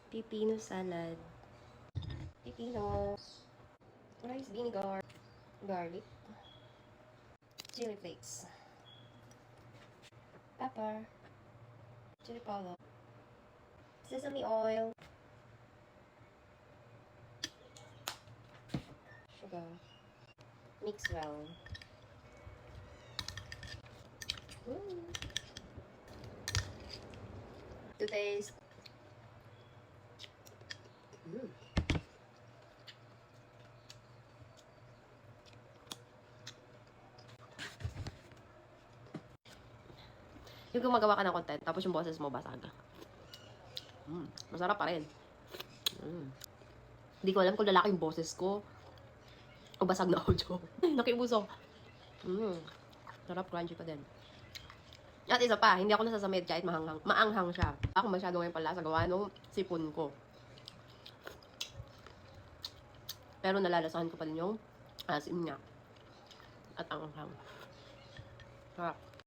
Pipino salad. Pipino. Rice vinegar. Garlic. Chili flakes. Pepper. Chili powder. Sesame oil. Sugar. Mix well. To taste. Yung gumagawa ka ng content, tapos yung boses mo basag. Masarap pa rin. Hindi ko alam kung lalaki yung boses ko o basag na audio. Nakiuso. Sarap, crunchy pa din. At isa pa, hindi ako nasasamid kahit maanghang siya. Ako masyado ngayon pala sa gawa nung sipon ko. Pero nalalasahan ko pa din yung asin niya. At anghang. Sarap.